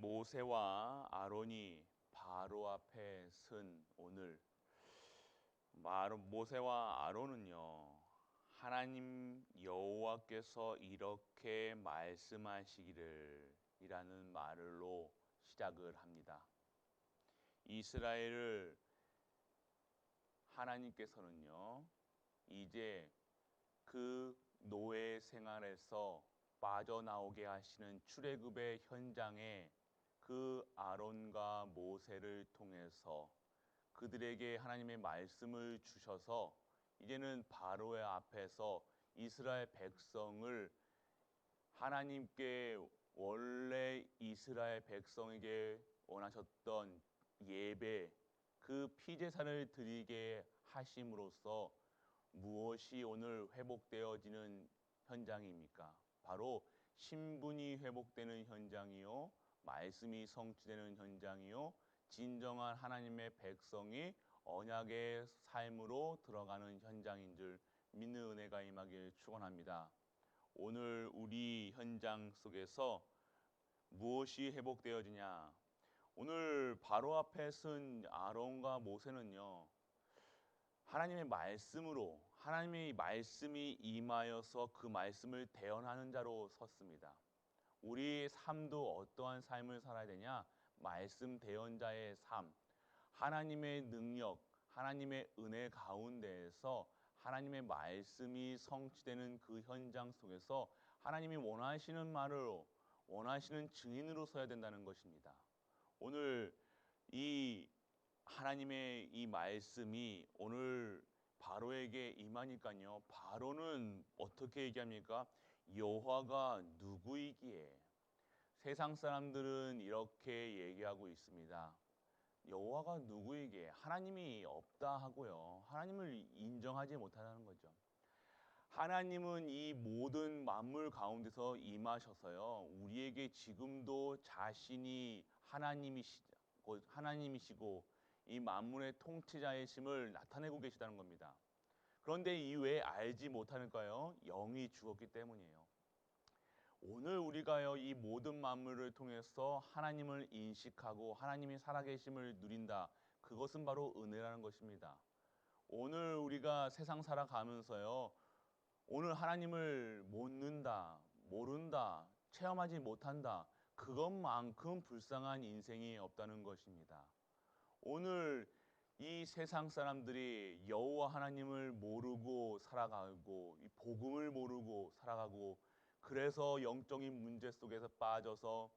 모세와 아론이 바로 앞에 선 오늘 모세와 아론은요, 하나님 여호와께서 이렇게 말씀하시기를 이라는 말로 시작을 합니다. 이스라엘을 하나님께서는요, 이제 그 노예 생활에서 빠져나오게 하시는 출애굽의 현장에 그 아론과 모세를 통해서 그들에게 하나님의 말씀을 주셔서 이제는 바로의 앞에서 이스라엘 백성을 하나님께 원래 이스라엘 백성에게 원하셨던 예배, 그 피제사를 드리게 하심으로써 무엇이 오늘 회복되어지는 현장입니까? 바로 신분이 회복되는 현장이요, 말씀이 성취되는 현장이요, 진정한 하나님의 백성이 언약의 삶으로 들어가는 현장인 줄 믿는 은혜가 임하길 축원합니다. 오늘 우리 현장 속에서 무엇이 회복되어지냐? 오늘 바로 앞에 쓴 아론과 모세는요, 하나님의 말씀으로 하나님의 말씀이 임하여서 그 말씀을 대언하는 자로 섰습니다. 우리 삶도 어떠한 삶을 살아야 되냐? 말씀 대언자의 삶, 하나님의 능력, 하나님의 은혜 가운데에서 하나님의 말씀이 성취되는 그 현장 속에서 하나님이 원하시는 말을 원하시는 증인으로 서야 된다는 것입니다. 오늘 이 하나님의 이 말씀이 오늘 바로에게 임하니까요, 바로는 어떻게 얘기합니까? 여호와가 누구이기에? 세상 사람들은 이렇게 얘기하고 있습니다. 여호와가 누구이기에? 하나님이 없다 하고요, 하나님을 인정하지 못하는 거죠. 하나님은 이 모든 만물 가운데서 임하셔서요, 우리에게 지금도 자신이 하나님이시고 이 만물의 통치자이심을 나타내고 계시다는 겁니다. 그런데 이 왜 알지 못하는가요? 영이 죽었기 때문이에요. 오늘 우리가요, 이 모든 만물을 통해서 하나님을 인식하고 하나님이 살아계심을 누린다. 그것은 바로 은혜라는 것입니다. 오늘 우리가 세상 살아가면서요, 오늘 하나님을 모른다, 체험하지 못한다. 그것만큼 불쌍한 인생이 없다는 것입니다. 오늘 이 세상 사람들이 여호와 하나님을 모르고 살아가고 이 복음을 모르고 살아가고, 그래서 영적인 문제 속에서 빠져서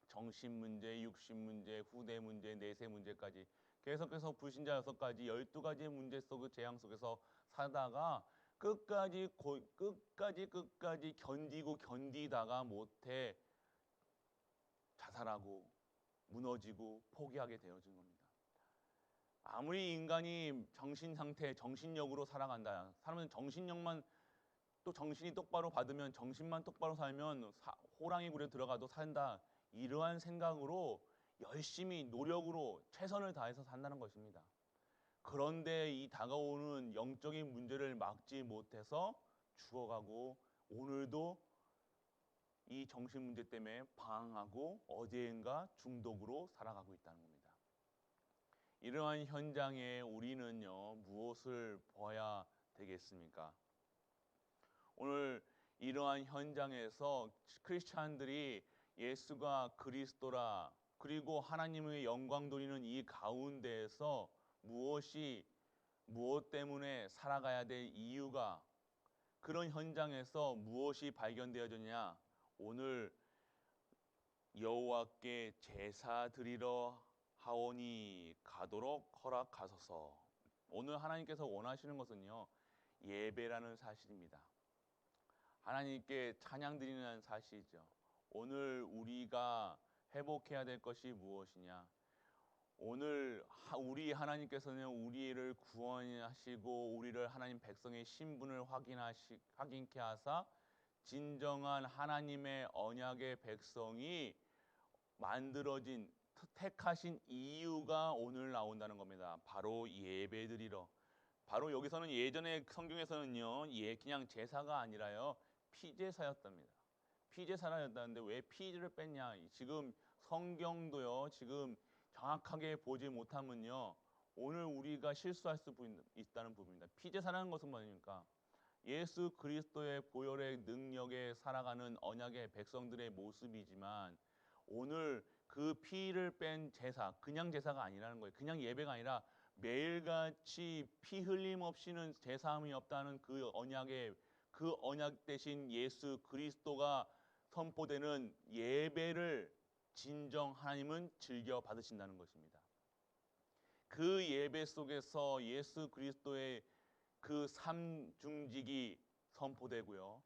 정신 문제, 육신 문제, 후대 문제, 내세 문제까지 계속해서 불신자 6가지, 12가지의 문제 속의 재앙 속에서 살다가 끝까지 견디다가 못해 자살하고 무너지고 포기하게 되어진 겁니다. 아무리 인간이 정신 상태, 정신력으로 살아간다. 사람은 정신력만 또 정신이 똑바로 받으면, 정신만 똑바로 살면 호랑이 굴에 들어가도 산다. 이러한 생각으로 열심히 노력으로 최선을 다해서 산다는 것입니다. 그런데 이 다가오는 영적인 문제를 막지 못해서 죽어가고, 오늘도 이 정신 문제 때문에 방황하고 어디엔가 중독으로 살아가고 있다는 겁니다. 이러한 현장에 우리는요, 무엇을 봐야 되겠습니까? 오늘 이러한 현장에서 크리스찬들이 예수가 그리스도라, 그리고 하나님의 영광 돌리는 이 가운데에서 무엇 때문에 살아가야 될 이유가, 그런 현장에서 무엇이 발견되어졌냐? 오늘 여호와께 제사 드리러 하오니 가도록 허락하소서. 오늘 하나님께서 원하시는 것은요, 예배라는 사실입니다. 하나님께 찬양 드리는 사실이죠. 오늘 우리가 회복해야 될 것이 무엇이냐? 오늘 우리 하나님께서는 우리를 구원하시고 우리를 하나님 백성의 신분을 확인케 하사 진정한 하나님의 언약의 백성이 만들어진 택하신 이유가 오늘 나온다는 겁니다. 바로 예배드리러. 바로 여기서는 예전에 성경에서는요, 그냥 제사가 아니라요, 피제사였답니다. 피제사였다는데 왜 피를 뺐냐? 지금 성경도요. 지금 정확하게 보지 못하면요. 오늘 우리가 실수할 수 있다는 부분입니다. 피제사라는 것은 뭐입니까? 예수 그리스도의 보혈의 능력에 살아가는 언약의 백성들의 모습이지만 오늘 그 피를 뺀 제사, 그냥 제사가 아니라는 거예요. 그냥 예배가 아니라 매일같이 피 흘림 없이는 제사함이 없다는 그 언약 대신 예수 그리스도가 선포되는 예배를 진정 하나님은 즐겨 받으신다는 것입니다. 그 예배 속에서 예수 그리스도의 그 삼중직이 선포되고요.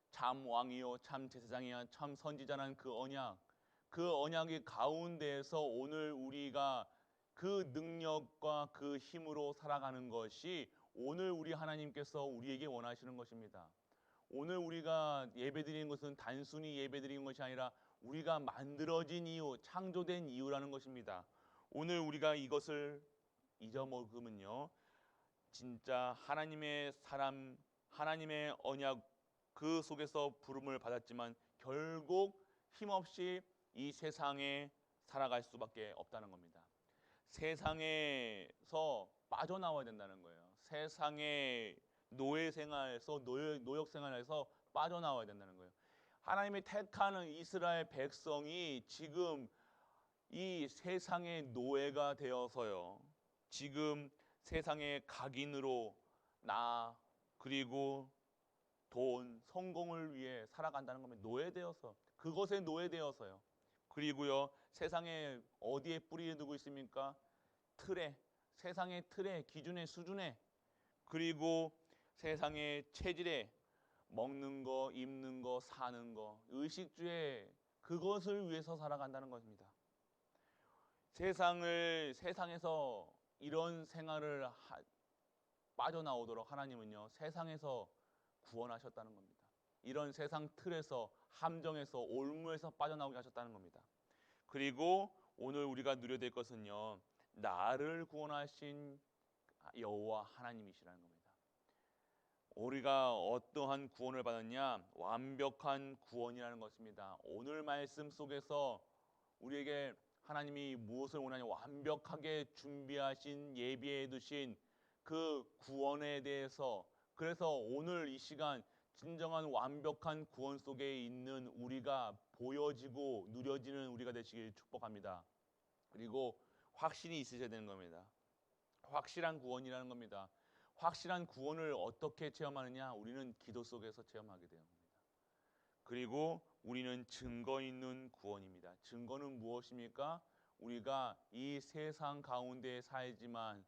참 왕이요 참 제사장이야 참 선지자라는 그 언약의 가운데에서 오늘 우리가 그 능력과 그 힘으로 살아가는 것이 오늘 우리 하나님께서 우리에게 원하시는 것입니다. 오늘 우리가 예배드리는 것은 단순히 예배드리는 것이 아니라 우리가 만들어진 이유, 창조된 이유라는 것입니다. 오늘 우리가 이것을 잊어먹으면요. 진짜 하나님의 사람, 하나님의 언약 그 속에서 부름을 받았지만 결국 힘없이 이 세상에 살아갈 수밖에 없다는 겁니다. 세상에서 빠져나와야 된다는 거예요. 세상의 노예 생활에서 노역 생활에서 빠져나와야 된다는 거예요. 하나님이 택하는 이스라엘 백성이 지금 이 세상의 노예가 되어서요. 지금 세상의 각인으로 나 그리고 돈, 성공을 위해 살아간다는 겁니다. 노예되어서 그것에 노예되어서요. 그리고요 세상에 어디에 뿌리를 두고 있습니까? 틀에 세상의 틀에 기준의 수준에 그리고 세상의 체질에 먹는 거, 입는 거, 사는 거 의식주에 그것을 위해서 살아간다는 것입니다. 세상에서 이런 생활을 빠져나오도록 하나님은요 세상에서 구원하셨다는 겁니다. 이런 세상 틀에서 함정에서 올무에서 빠져나오게 하셨다는 겁니다. 그리고 오늘 우리가 누려야 될 것은요 나를 구원하신 여호와 하나님이시라는 겁니다. 우리가 어떠한 구원을 받았냐? 완벽한 구원이라는 것입니다. 오늘 말씀 속에서 우리에게 하나님이 무엇을 원하냐? 완벽하게 준비하신 예비해 두신 그 구원에 대해서 그래서 오늘 이 시간 진정한 완벽한 구원 속에 있는 우리가 보여지고 누려지는 우리가 되시길 축복합니다. 그리고 확신이 있으셔야 되는 겁니다. 확실한 구원이라는 겁니다. 확실한 구원을 어떻게 체험하느냐? 우리는 기도 속에서 체험하게 됩니다. 그리고 우리는 증거 있는 구원입니다. 증거는 무엇입니까? 우리가 이 세상 가운데 살지만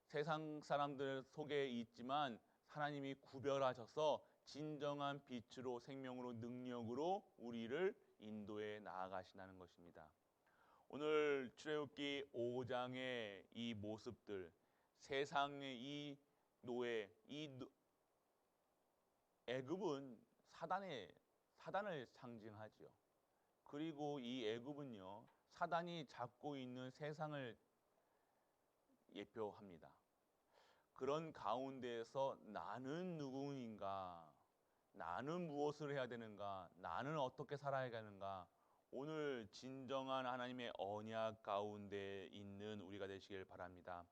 세상 사람들 속에 있지만 하나님이 구별하셔서 진정한 빛으로 생명으로 능력으로 우리를 인도해 나아가신다는 것입니다. 오늘 출애굽기 5장의 이 모습들 세상의 이 노예 애굽은 사단을 상징하지요. 그리고 이 애굽은요 사단이 잡고 있는 세상을 예표합니다. 그런 가운데에서 나는 누구인가? 나는 무엇을 해야 되는가? 나는 어떻게 살아야 하는가? 오늘 진정한 하나님의 언약 가운데 있는 우리가 되시길 바랍니다.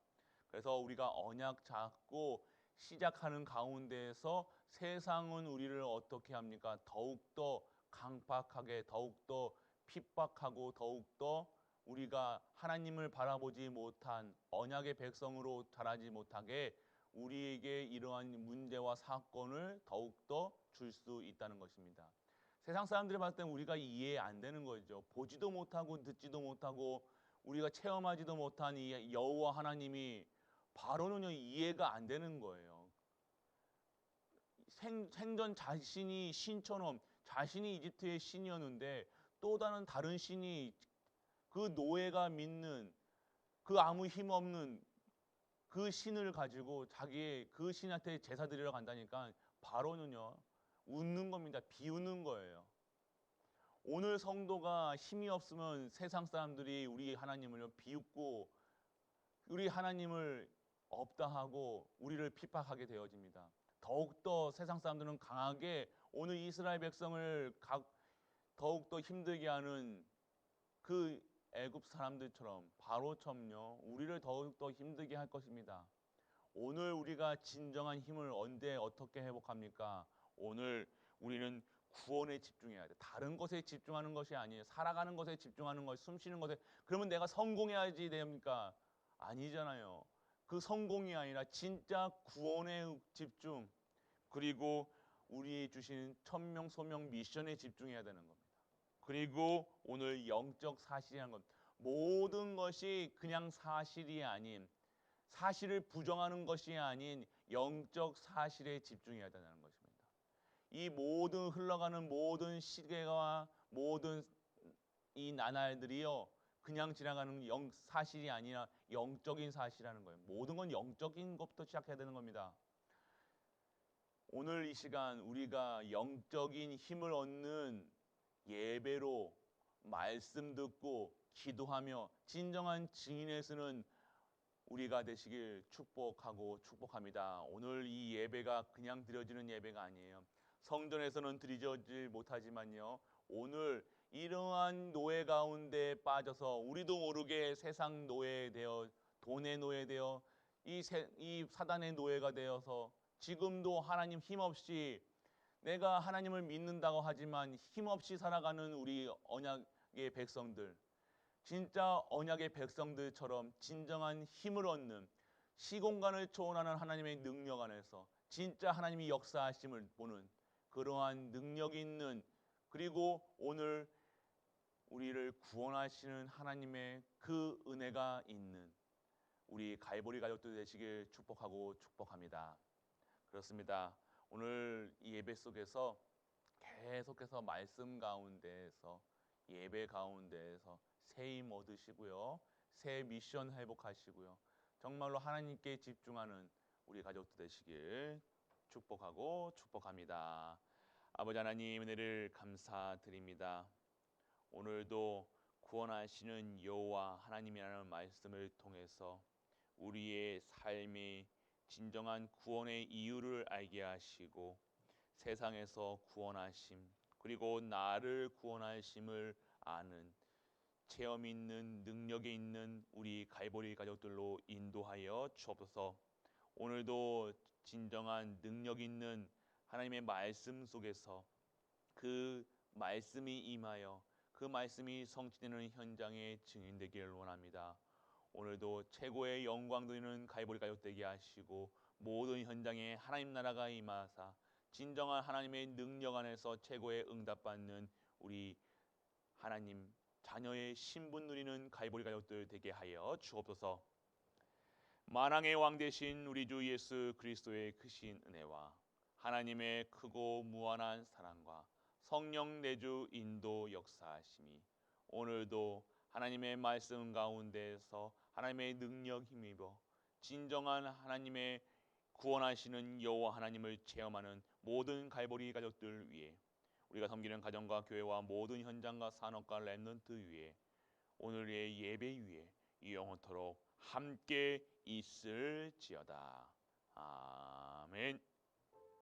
그래서 우리가 언약 잡고 시작하는 가운데에서 세상은 우리를 어떻게 합니까? 더욱더 강팍하게 더욱더 핍박하고 더욱더 우리가 하나님을 바라보지 못한 언약의 백성으로 자라지 못하게 우리에게 이러한 문제와 사건을 더욱더 줄 수 있다는 것입니다. 세상 사람들이 봤을 때 우리가 이해 안 되는 거죠. 보지도 못하고 듣지도 못하고 우리가 체험하지도 못한 이 여호와 하나님이 바로는요 이해가 안 되는 거예요. 생전 자신이 신처럼 자신이 이집트의 신이었는데 또 다른 신이 그 노예가 믿는 그 아무 힘 없는 그 신을 가지고 자기의 그 신한테 제사 드리러 간다니까 바로는요 웃는 겁니다. 비웃는 거예요. 오늘 성도가 힘이 없으면 세상 사람들이 우리 하나님을 비웃고 우리 하나님을 없다 하고 우리를 핍박하게 되어집니다. 더욱더 세상 사람들은 강하게 오늘 이스라엘 백성을 더욱더 힘들게 하는 그 애굽 사람들처럼 바로처럼요 우리를 더욱더 힘들게 할 것입니다. 오늘 우리가 진정한 힘을 언제 어떻게 회복합니까? 오늘 우리는 구원에 집중해야 돼. 다른 것에 집중하는 것이 아니에요. 살아가는 것에 집중하는 것, 숨 쉬는 것에. 그러면 내가 성공해야지 됩니까? 아니잖아요. 그 성공이 아니라 진짜 구원에 집중, 그리고 우리 주신 천명 소명 미션에 집중해야 되는 겁니다. 그리고 오늘 영적 사실이라는 것, 모든 것이 그냥 사실이 아닌, 사실을 부정하는 것이 아닌 영적 사실에 집중해야 된다는 것입니다. 이 모든 흘러가는 모든 시계와 모든 이 나날들이요 그냥 지나가는 사실이 아니라 영적인 사실이라는 거예요. 모든 건 영적인 것부터 시작해야 되는 겁니다. 오늘 이 시간 우리가 영적인 힘을 얻는 예배로 말씀 듣고 기도하며 진정한 증인의 쓰는 우리가 되시길 축복하고 축복합니다. 오늘 이 예배가 그냥 드려지는 예배가 아니에요. 성전에서는 드려지지 못하지만요. 오늘 이러한 노예 가운데 빠져서 우리도 모르게 세상 노예되어 돈의 노예되어 이 사단의 노예가 되어서 지금도 하나님 힘없이 내가 하나님을 믿는다고 하지만 힘없이 살아가는 우리 언약의 백성들, 진짜 언약의 백성들처럼 진정한 힘을 얻는 시공간을 초월하는 하나님의 능력 안에서 진짜 하나님이 역사하심을 보는 그러한 능력이 있는, 그리고 오늘 우리를 구원하시는 하나님의 그 은혜가 있는 우리 갈보리 가족들 되시길 축복하고 축복합니다. 그렇습니다. 오늘 이 예배 속에서 계속해서 말씀 가운데에서 예배 가운데에서 새 힘 얻으시고요. 새 미션 회복하시고요. 정말로 하나님께 집중하는 우리 가족들 되시길 축복하고 축복합니다. 아버지 하나님 은혜를 감사드립니다. 오늘도 구원하시는 여호와 하나님이라는 말씀을 통해서 우리의 삶이 진정한 구원의 이유를 알게 하시고 세상에서 구원하심 그리고 나를 구원하심을 아는 체험 있는 능력이 있는 우리 갈보리 가족들로 인도하여 주옵소서. 오늘도 진정한 능력 있는 하나님의 말씀 속에서 그 말씀이 임하여 그 말씀이 성취되는 현장의 증인 되기를 원합니다. 오늘도 최고의 영광 드리는 갈보리 가족 되게 하시고 모든 현장에 하나님 나라가 임하사 진정한 하나님의 능력 안에서 최고의 응답받는 우리 하나님 자녀의 신분 누리는 갈보리 가족들 되게 하여 주옵소서. 만왕의 왕 되신 우리 주 예수 그리스도의 크신 은혜와 하나님의 크고 무한한 사랑과 성령 내주 인도 역사하심이 오늘도 하나님의 말씀 가운데에서 하나님의 능력 힘입어 진정한 하나님의 구원하시는 여호와 하나님을 체험하는 모든 갈보리 가족들 위해 우리가 섬기는 가정과 교회와 모든 현장과 산업과 렘넌트 위에 오늘의 예배 위에 영원토록 함께 있을지어다. 아멘.